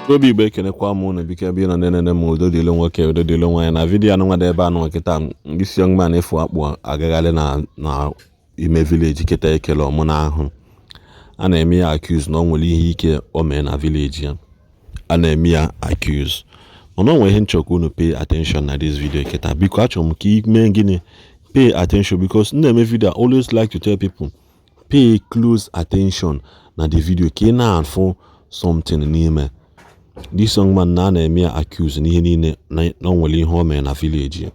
Obi Igbo ekenekwa m unu biko ebe ị nọ na-enene m udo dịle nwoke udo dịle nwaanyị na vidiyo anụ nwada ebe anụ nkịta isi young man efu akpụ agagharị na ime village kịta ekele ọmụ na ahụ a na-eme ya accuse na ọ nwere ihe ike o mee na village ya a na-eme ya accuse mana o nwere ihe nchọkwa unu pay attention na this video kịta biko achọrọ m ka ime gịnị pay attention because na-eme video I always like to tell people pay close attention na the video ka ị na-afụ something n'ime this young man na-eme ya accuse n'ihe niile na nwere ihe o mee na village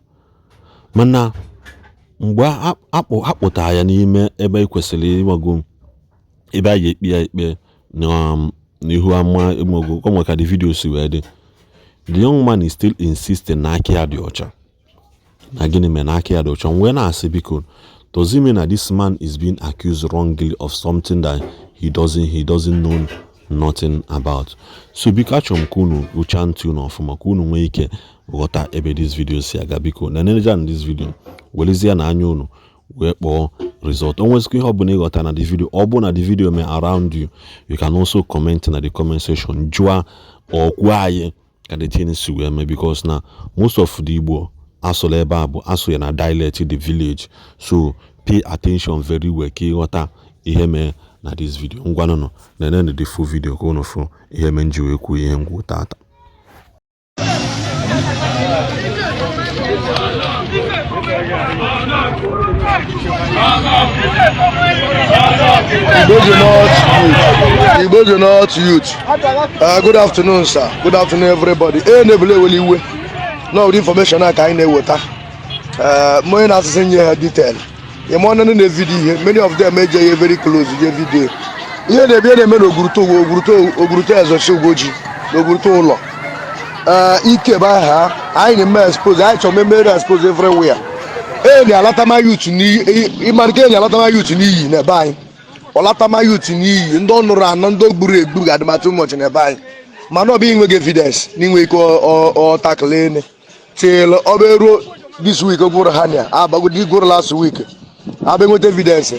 mana mgbe akpụta ya n'ime ebe kwesịrị ịgbago ebe a ga-ekpe ya ikpe n'ihu ama ịgbago kọmọ ka the video si wee dị the young man is still insisting na aka ya dị ọcha na gịnị mere na aka ya dị ọcha wee na-asị biko does it mean that this man is being accused wrongly of something that he doesn't know nothing about? So biko achọrọ m ka unu gụchaa ntị unu ọfụma ka unu nwee ike ghọta ebe this video si aga biko na neneja na this video welezie na anya unu wee kpọọ result onwezikwa ihe ọbụla ịghọta na the video ọ bụ na the video mee around you you can also comment na the comment section jụa ọkwuo anyị ka the thing si wee mee because na most of the Igbo asụlụ ebe a bụ asụ ya na dialect the village so pay attention very well ka ịghọta ihe mee na this video ngwanụnụ na the full video ka unu fụ ihe mee nji wee kwuo ihe ngwu tata. Igbo do not youth. Good afternoon, sir. Good afternoon, everybody. No information I can water. More than detail. You want to know video. Many of them make very close to the video. Here they be the men Ogruto as a show goji. Ogruto law. Ike by her. I am expose. I shall make expose everywhere. Any alatama youth ni imarke ni alatama youth ni na buy. Olatama youth ni don't run no do gburu adama too much na buy. Man no be with evidence. Ni we or tackle till obero this week over hania. Abago di go last week. Abeng with evidence.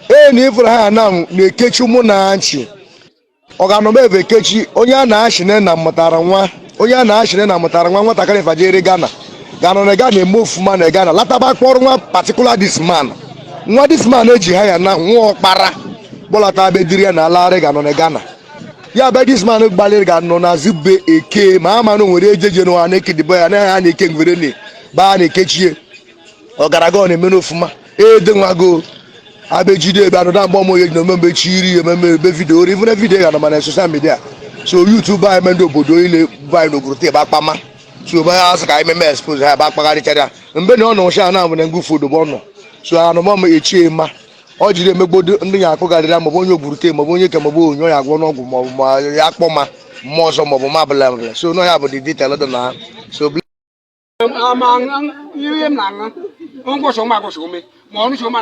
Any for her now na kechu mu na anchi. Ogano be kechi onya na ashine na mutara nwa. Onya na ashine na mutara nwa nwatakịrị fajere Ghana. Ghana na Ghana move man na Ghana. Lataba kpọrọ nwa particular this man. Nwa this man eji ha ya na nwa okpara. Bolata be diri na ala Ghana na Ghana. Ya be this man gbalịrị ga no na zube eke ma ama no nwere ejeje no na eke dibo ya na ha na eke ngwere ni ba na ekechie. Ogaraga na emenu ofuma. De nwago abejide be anoda mbo mo ye no membe chiri ememe be video even a video ya na na social media. So YouTube ba emendo obodo ile ba no grote ba kpama. So ba asa ka ememe expose ha ba kpagari chara. Mbe na ono sha na na ngufu do bono. So ano mo echi ma. O jire megbodo ndị ya akụgarịra ma onye ogburu ma onye ke ma onye ya agwọ n'ọgwụ ma ya akpọma mmụọ ma ma bla. So no ya bụ the detail dị na so ihe m na-aṅụ ngwụsọ ma agwụsọ ome ma ọrụ so ma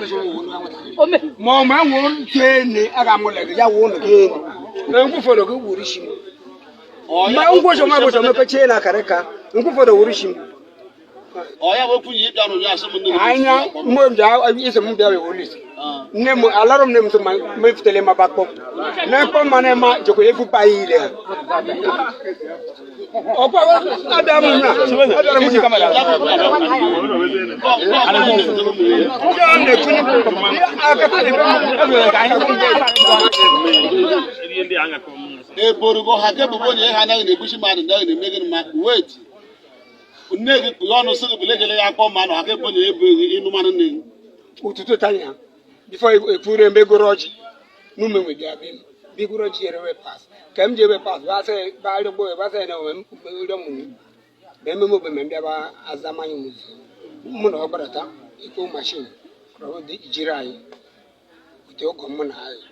ma ma nwụrụ kene aga amụle ya wụ ụlọ gị na ngwụfọdụ gị wuru isi ma ngwụsọ ma agwụsọ mepeche na karịka ngwụfọdụ wuru isi Oya woku yi bia no ya so mo anya mo bia ise mo bia we police ne mo alarom ne mo so ma fitele ma bakpo na ko mane ma joko efu pa ile opo ada mo na ada mo kamera ya ne kuni akata ne be ka anya ko e borugo ha ke bubo ni ha na na-ebushi mmadụ na na-emegị ma wait Nne ọnụ sị gị ya akpọ mmanụ ha ga-ebo na ebu inu mmanụ nne ututu tanya before epure mbegoro ọjị n'ume nwe bịa bigoro ọjị yere we pass ka m je we pass ba sị ba rịgbo ba sị na we mbegoro mụ be mmemme obe mbịa ba azamanye mụ na ọgbarata ikpo machine kọrọ dị ijiri anyị ute ọgọ mụ na anyị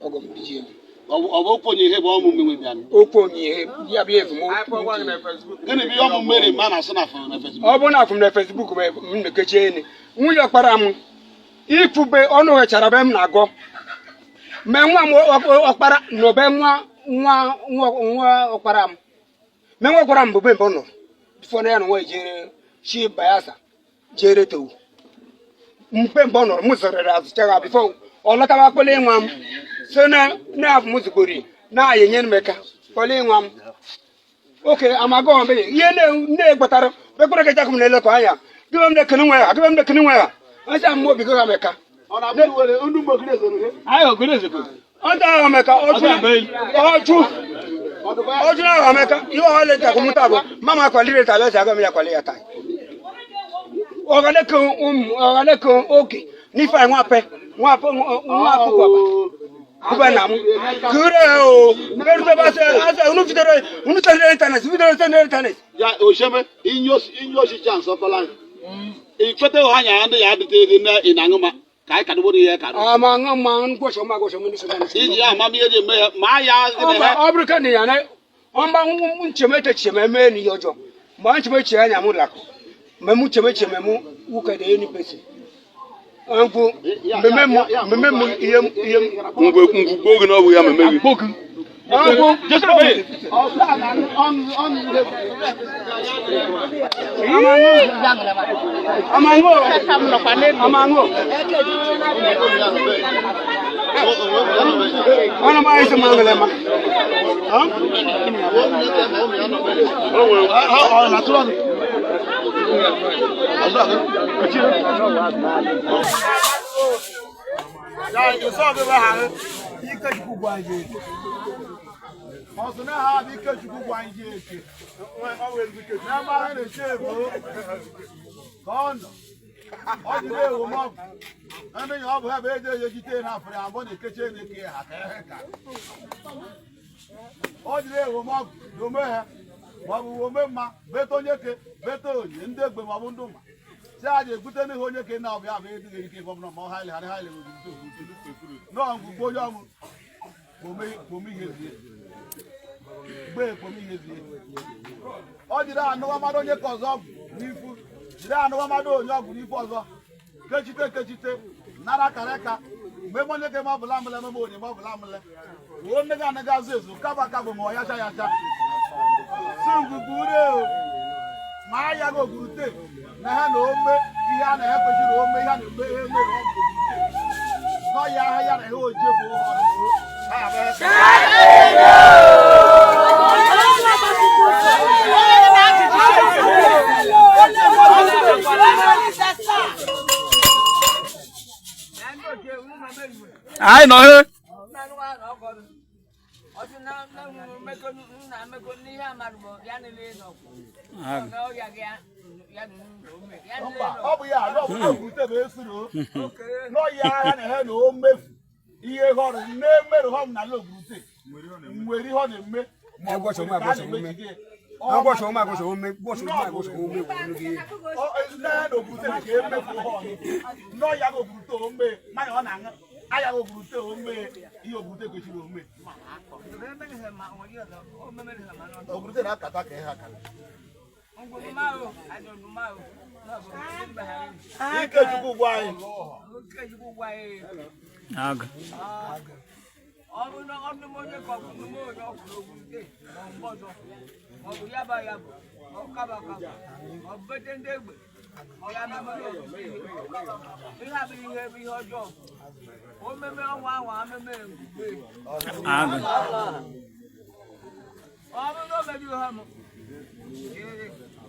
ọgọ m biji ọ bụ okwu onye ihe bụ ọmụ mmenwe bịa okwu onye ihe ya bịa efu mụ gịnị bụ ọmụ mmeri ma na-asụ na Facebook ọ bụ na afụ m na Facebook m na-ekechi ene nwunye ọkpara m ifube ọnụ hechara be m na-agọ mee nwa m ọkpara n'obe nwa ọkpara m mee nwa ọkpara m bụ be mbụ nọ bifo na ya na nwa ejere chi bayasa jere towu mpe mbụ nọrọ m zọrere azụcha bifo ọ lọtaba akpọle nwa m so na afụ m zugori na ayenye meka kwali nwam oke amago mbe ye ne gbotara be kure ke jakum le ko anya gibam de kenu nwa asa mo bi go ameka ona bi wele ndu mo gire zo ne ayo gire zo anta ameka oju na ameka yo hale ta kumutabo mama kwali re ta le sa ga mi kwali ya tai ogane ko oke ni fa nwa pe baba kuba na mu kure o beru te ba se asa unu tele internet ya o sheme inyo shi chance okola ikpete o hanya ande ya adite na inanguma kai ka do ye ka ama ngama ngo so ni so na iji ya mama ye me ma ya ne Africa ni ya na omba cheme me ni yojo ma ncheme anya mu lako me mu cheme mu uka de ni pese angu mememu iyem ngugbo no bu ya memegi angu just be amango ona ma ise mangale ma Saje gute ni honye ke na obia be di ke governor mo hale no ngugbo yo mu bomi hezi o dira anu wa mado nye kozo nifu dira anu wa mado onye ogu nifu ozo kechite nara kareka mgbe mo nye ke ma bula mle mo onye ma bula mle wo nega nega zezu kaba kabo mo ya cha singugure o ma ya go gurute na ha na ome ihe a na ha kwesịrị ome ihe a na-eme eme no ya ha ya na ha oje bụ ọrụ ai nói hơn ọ bụ ya alọbute bụ esuru nọ ya ha na ha na o mefu ihe họrọ na-emerụ ha na logurute nwere ihe ọ na-eme nọ ya gogurute ome manya ọ na-aṅụ aya gogurute ome ihe ogurute kwesịrị ome ogurute na-akata ka ihe akara ike chukwu gwa anyị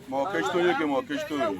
Ma o questionne que mo questionne.